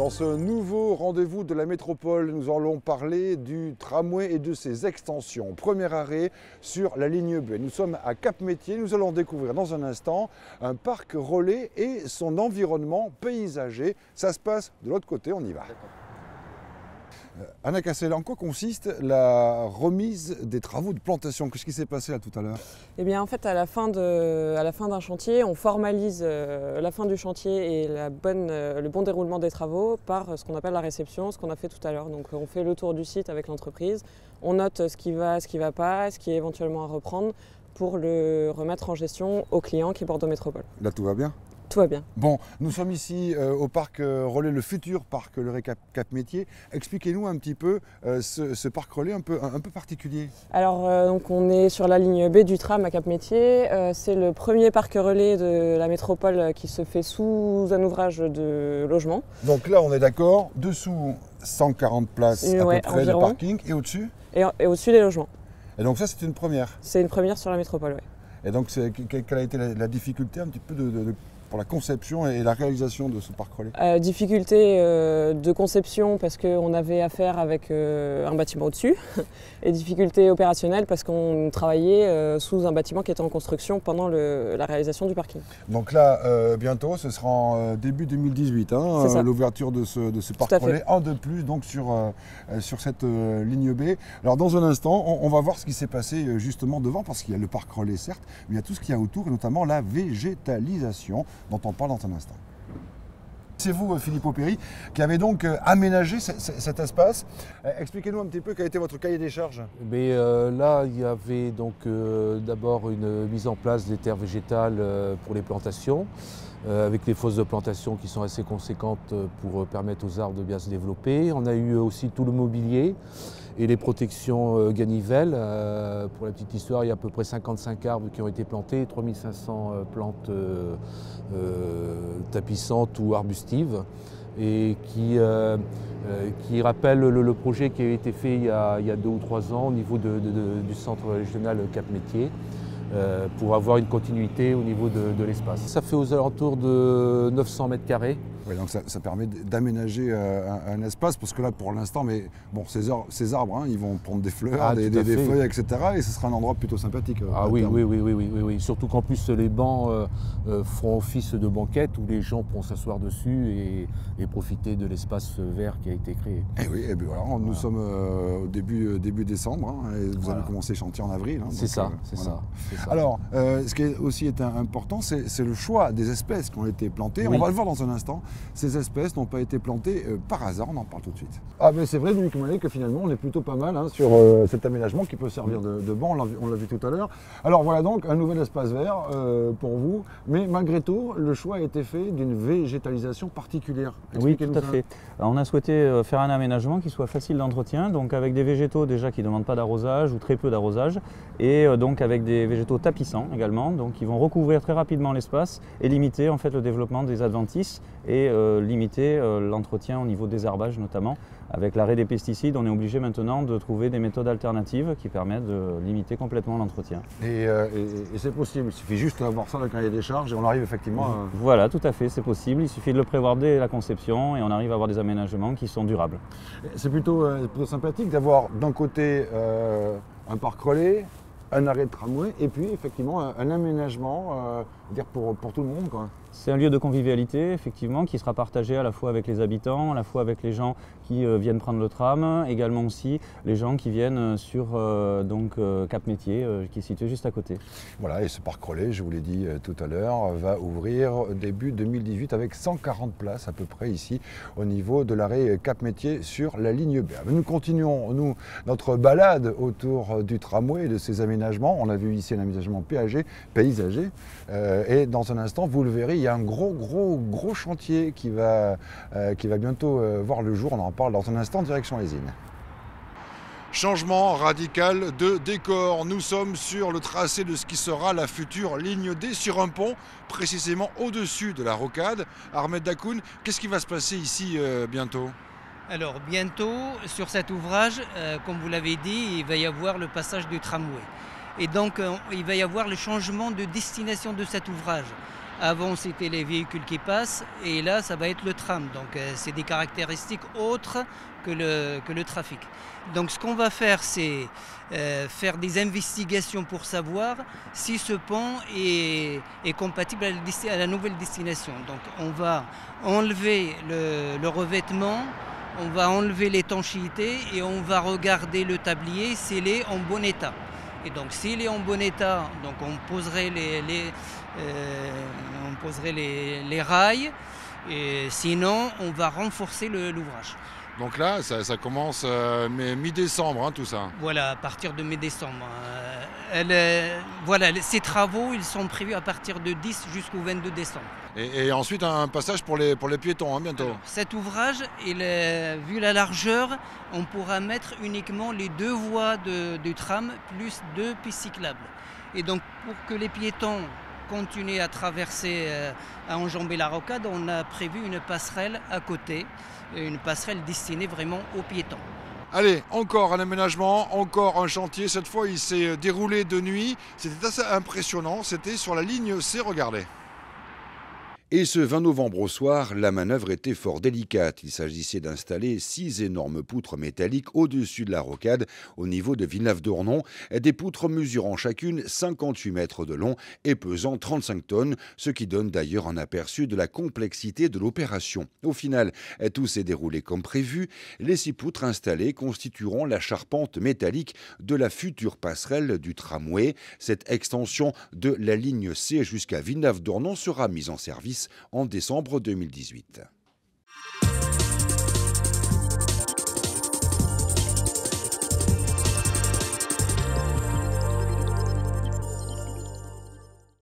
Dans ce nouveau rendez-vous de la métropole, nous allons parler du tramway et de ses extensions. Premier arrêt sur la ligne B. Nous sommes à Cap-Métier. Nous allons découvrir dans un instant un parc relais et son environnement paysager. Ça se passe de l'autre côté, on y va. Anna Cassel, en quoi consiste la remise des travaux de plantation? Qu'est-ce qui s'est passé là tout à l'heure? Eh bien, en fait, à la fin d'un chantier, on formalise la fin du chantier et le bon déroulement des travaux par ce qu'on appelle la réception, ce qu'on a fait tout à l'heure. Donc, on fait le tour du site avec l'entreprise, on note ce qui va pas, ce qui est éventuellement à reprendre pour le remettre en gestion au client qui est Bordeaux Métropole. Là, tout va bien? Tout va bien. Bon, nous sommes ici au parc relais, le futur parc relais Cap-Métier. Expliquez-nous un petit peu ce parc relais un peu particulier. Alors, donc on est sur la ligne B du tram à Cap-Métier. C'est le premier parc relais de la métropole qui se fait sous un ouvrage de logement. Donc là, on est d'accord, dessous 140 places à peu près de parking et au-dessus? Et au-dessus des logements. Et donc ça, c'est une première? C'est une première sur la métropole, oui. Et donc, quelle a été la difficulté un petit peu pour la conception et la réalisation de ce parc relais? Difficulté de conception parce qu'on avait affaire avec un bâtiment au-dessus et difficulté opérationnelle parce qu'on travaillait sous un bâtiment qui était en construction pendant la réalisation du parking. Donc là, bientôt, ce sera en début 2018, l'ouverture de ce parc relais, un de plus donc sur cette ligne B. Alors dans un instant, on va voir ce qui s'est passé justement devant, parce qu'il y a le parc relais certes, mais il y a tout ce qu'il y a autour, et notamment la végétalisation dont on parle dans un instant. C'est vous, Philippe Aupéry, qui avez donc aménagé cet espace. Expliquez-nous un petit peu quel était votre cahier des charges. Mais là, il y avait donc d'abord une mise en place des terres végétales pour les plantations, avec les fosses de plantation qui sont assez conséquentes pour permettre aux arbres de bien se développer. On a eu aussi tout le mobilier et les protections ganivelles. Pour la petite histoire, il y a à peu près 55 arbres qui ont été plantés, 3500 plantes tapissantes ou arbustives, et qui rappellent le projet qui a été fait il y a 2 ou 3 ans au niveau du centre régional Cap-Métier, pour avoir une continuité au niveau de l'espace. Ça fait aux alentours de 900 mètres carrés. Oui, donc ça permet d'aménager un espace, parce que là pour l'instant, mais bon, ces arbres, ils vont prendre des fleurs, des feuilles, etc. Et ce sera un endroit plutôt sympathique. Oui. Surtout qu'en plus les bancs feront office de banquette où les gens pourront s'asseoir dessus et profiter de l'espace vert qui a été créé. Et oui, et bien voilà, nous sommes au début décembre, et vous avez commencé le chantier en avril. C'est ça. Alors, ce qui est aussi important, c'est le choix des espèces qui ont été plantées. Oui. On va le voir dans un instant. Ces espèces n'ont pas été plantées par hasard, on en parle tout de suite. Ah mais c'est vrai, Louis Coumalet, que finalement on est plutôt pas mal sur cet aménagement qui peut servir de banc, on l'a vu tout à l'heure. Alors voilà donc un nouvel espace vert pour vous, mais malgré tout, le choix a été fait d'une végétalisation particulière. Oui, tout à fait. Alors, on a souhaité faire un aménagement qui soit facile d'entretien, donc avec des végétaux déjà qui ne demandent pas d'arrosage ou très peu d'arrosage, et donc avec des végétaux tapissants également, donc qui vont recouvrir très rapidement l'espace et limiter en fait le développement des adventices et limiter l'entretien au niveau des herbages notamment. Avec l'arrêt des pesticides, on est obligé maintenant de trouver des méthodes alternatives qui permettent de limiter complètement l'entretien. Et c'est possible, il suffit juste d'avoir ça dans le cahier des charges et on arrive effectivement à... Voilà, tout à fait, c'est possible. Il suffit de le prévoir dès la conception et on arrive à avoir des aménagements qui sont durables. C'est plutôt sympathique d'avoir d'un côté un parc relais, un arrêt de tramway et puis effectivement un aménagement pour tout le monde, quoi. C'est un lieu de convivialité, effectivement, qui sera partagé à la fois avec les habitants, à la fois avec les gens qui viennent prendre le tram, également aussi les gens qui viennent sur Cap-Métier, qui est situé juste à côté. Voilà, et ce parc relais, je vous l'ai dit tout à l'heure, va ouvrir début 2018 avec 140 places à peu près ici, au niveau de l'arrêt Cap-Métier sur la ligne B. Nous continuons, notre balade autour du tramway et de ses aménagements. On a vu ici un aménagement paysager, et dans un instant, vous le verrez, il y a un gros chantier qui va bientôt voir le jour. On en parle dans un instant, direction les Innes. Changement radical de décor. Nous sommes sur le tracé de ce qui sera la future ligne D sur un pont, précisément au-dessus de la rocade. Ahmed Dakoun, qu'est-ce qui va se passer ici bientôt ? Alors bientôt, sur cet ouvrage, comme vous l'avez dit, il va y avoir le passage du tramway. Et donc, il va y avoir le changement de destination de cet ouvrage. Avant, c'était les véhicules qui passent et là, ça va être le tram. Donc, c'est des caractéristiques autres que le trafic. Donc, ce qu'on va faire, c'est faire des investigations pour savoir si ce pont est compatible à la nouvelle destination. Donc, on va enlever le revêtement, on va enlever l'étanchéité et on va regarder le tablier s'il est en bon état. Et donc, s'il est en bon état, donc on poserait les rails. Et sinon, on va renforcer l'ouvrage. Donc là, ça commence mi-décembre, hein, tout ça. Voilà, à partir de mi-décembre. Ces travaux, ils sont prévus à partir de 10 jusqu'au 22 décembre. Et ensuite, un passage pour les piétons, hein, bientôt. Alors, cet ouvrage, vu la largeur, on pourra mettre uniquement les 2 voies du tram plus 2 pistes cyclables. Et donc, pour que les piétons continuent à traverser, à enjamber la rocade, on a prévu une passerelle à côté, une passerelle destinée vraiment aux piétons. Allez, encore un aménagement, encore un chantier. Cette fois, il s'est déroulé de nuit. C'était assez impressionnant. C'était sur la ligne C, regardez. Et ce 20 novembre au soir, la manœuvre était fort délicate. Il s'agissait d'installer 6 énormes poutres métalliques au-dessus de la rocade, au niveau de Villeneuve-d'Ornon. Des poutres mesurant chacune 58 mètres de long et pesant 35 tonnes, ce qui donne d'ailleurs un aperçu de la complexité de l'opération. Au final, tout s'est déroulé comme prévu. Les 6 poutres installées constitueront la charpente métallique de la future passerelle du tramway. Cette extension de la ligne C jusqu'à Villeneuve-d'Ornon sera mise en service en décembre 2018.